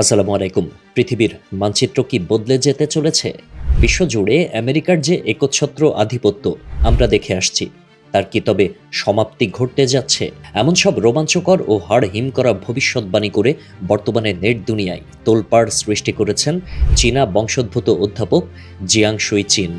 আসসালামু আলাইকুম। পৃথিবীর মানচিত্র কি বদলে যেতে চলেছে? বিশ্বজুড়ে আমেরিকার যে একচ্ছত্র আধিপত্য আমরা দেখে আসছি, তার কি তবে সমাপ্তি ঘটতে যাচ্ছে? এমন সব রোমাঞ্চকর ও হাড় হিম করা ভবিষ্যৎবাণী করে বর্তমানে নেট দুনিয়ায় তোলপাড় সৃষ্টি করেছেন চীনা বংশোদ্ভূত অধ্যাপক জিয়াং শুই চিন।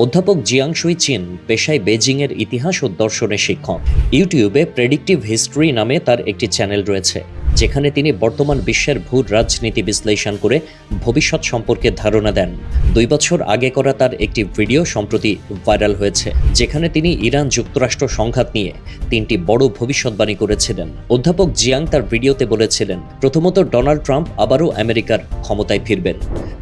অধ্যাপক জিয়াং শুই চিন পেশায় বেজিংয়ের ইতিহাস ও দর্শনের শিক্ষক। ইউটিউবে প্রেডিক্টিভ হিস্ট্রি নামে তার একটি চ্যানেল রয়েছে, যেখানে তিনি বর্তমান বিশ্বের ভূ রাজনীতি বিশ্লেষণ করে ভবিষ্যৎ সম্পর্কে ধারণা দেন। 2 বছর আগে করা তার একটি ভিডিও সম্প্রতি ভাইরাল হয়েছে, যেখানে তিনি ইরান যুক্তরাষ্ট্র সংঘাত নিয়ে 3টি বড় ভবিষ্যৎবাণী করেছিলেন। অধ্যাপক জিয়াং তার ভিডিওতে বলেছিলেন, প্রথমত ডোনাল্ড ট্রাম্প আবারও আমেরিকার ক্ষমতায় ফিরবেন,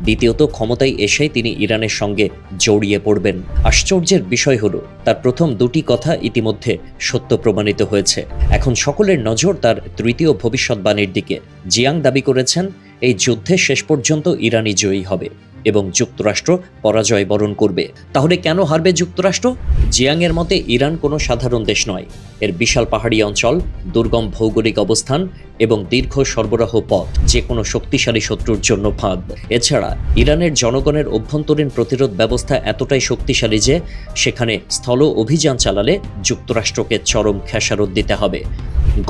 দ্বিতীয়ত ক্ষমতায় এসেই তিনি ইরানের সঙ্গে জড়িয়ে পড়বেন। আশ্চর্যের বিষয় হলো, তার প্রথম দুটি কথা ইতিমধ্যে সত্য প্রমাণিত হয়েছে। এখন সকলের নজর তার তৃতীয় ভবিষ্যৎবাণীর দিকে। জিয়াং দাবি করেছেন, এই যুদ্ধে শেষ পর্যন্ত ইরানই জয়ী হবে এবং যুক্তরাষ্ট্র পরাজয় বরণ করবে। তাহলে কেন হারবে যুক্তরাষ্ট্র? জিয়াংয়ের মতে ইরান কোনো সাধারণ দেশ নয়। এর বিশাল পাহাড়ি অঞ্চল, দুর্গম ভৌগোলিক অবস্থান এবং দীর্ঘ সরবরাহ পথ যে কোনো শক্তিশালী শত্রুর জন্য ফাঁদ। এছাড়া ইরানের জনগণের অভ্যন্তরীণ প্রতিরোধ ব্যবস্থা এতটাই শক্তিশালী যে সেখানে স্থল অভিযান চালালে যুক্তরাষ্ট্রকে চরম খেসারত দিতে হবে।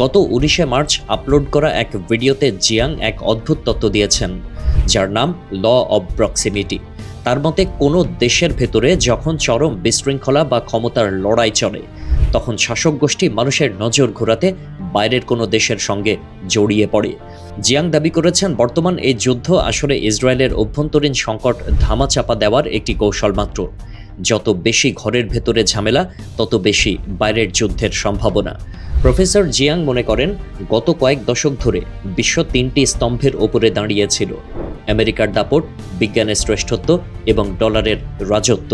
গত 19শে মার্চ আপলোড করা এক ভিডিওতে জিয়াং এক অদ্ভুত তত্ত্ব দিয়েছেন, যার নাম ল অব প্রক্সিমিটি। তার মতে, কোনো দেশের ভেতরে যখন চরম বিশৃঙ্খলা বা ক্ষমতার লড়াই চলে, তখন শাসক গোষ্ঠী মানুষের নজর ঘোরাতে বাইরের কোনো দেশের সঙ্গে জড়িয়ে পড়ে। জিয়াং দাবি করেছেন, বর্তমান এই যুদ্ধ আসলে ইসরায়েলের অভ্যন্তরীণ সংকট ধামাচাপা দেওয়ার একটি কৌশল মাত্র। যত বেশি ঘরের ভেতরে ঝামেলা, তত বেশি বাইরের যুদ্ধের সম্ভাবনা। প্রফেসর জিয়াং মনে করেন, গত কয়েক দশক ধরে বিশ্ব 3টি স্তম্ভের ওপরে দাঁড়িয়েছিল: আমেরিকার দাপট, বিজ্ঞানের শ্রেষ্ঠত্ব এবং ডলারের রাজত্ব।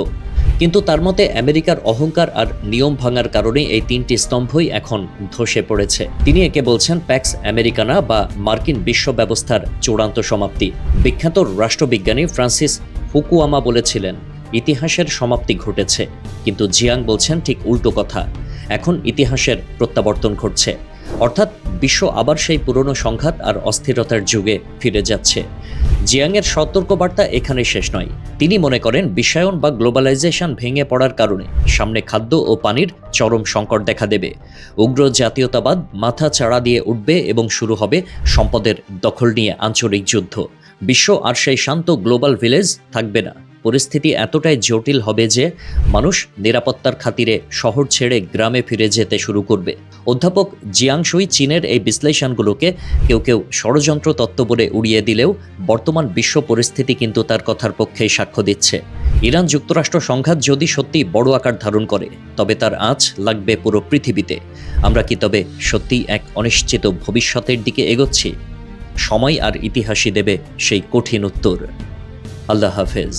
কিন্তু তার মতে আমেরিকার অহংকার আর নিয়ম ভাঙার কারণে এই 3টি স্তম্ভই এখন ধসে পড়েছে। তিনি একে বলছেন প্যাক্স আমেরিকানা বা মার্কিন বিশ্ব ব্যবস্থার চূড়ান্ত সমাপ্তি। বিখ্যাত রাষ্ট্রবিজ্ঞানী ফ্রান্সিস ফুকুয়ামা বলেছিলেন, ইতিহাসের সমাপ্তি ঘটেছে। কিন্তু জিয়াং বলছেন ঠিক উল্টো কথা, এখন ইতিহাসের প্রত্যাবর্তন ঘটছে। অর্থাৎ বিশ্ব আবার সেই পুরনো সংঘাত আর অস্থিরতার যুগে ফিরে যাচ্ছে। জিয়াংয়ের সতর্কবার্তা এখানে শেষ নয়। তিনি মনে করেন, বিশ্বায়ন বা গ্লোবালাইজেশন ভেঙে পড়ার কারণে সামনে খাদ্য ও পানির চরম সংকট দেখা দেবে। উগ্র জাতীয়তাবাদ মাথা চাড়া দিয়ে উঠবে এবং শুরু হবে সম্পদের দখল নিয়ে আঞ্চলিক যুদ্ধ। বিশ্ব আর সেই শান্ত গ্লোবাল ভিলেজ থাকবে না। পরিস্থিতি এতটাই জটিল হবে যে মানুষ নিরাপত্তার খাতিরে শহর ছেড়ে গ্রামে ফিরে যেতে শুরু করবে। অধ্যাপক জিয়াং শুই চীনের এই বিশ্লেষণগুলোকে কেউ কেউ ষড়যন্ত্র তত্ত্ব বলে উড়িয়ে দিলেও বর্তমান বিশ্ব পরিস্থিতি কিন্তু তার কথার পক্ষেই সাক্ষ্য দিচ্ছে। ইরান যুক্তরাষ্ট্র সংঘাত যদি সত্যি বড় আকার ধারণ করে, তবে তার আঁচ লাগবে পুরো পৃথিবীতে। আমরা কি তবে সত্যি এক অনিশ্চিত ভবিষ্যতের দিকে এগোচ্ছি? সময় আর ইতিহাসই দেবে সেই কঠিন উত্তর। আল্লাহ হাফেজ।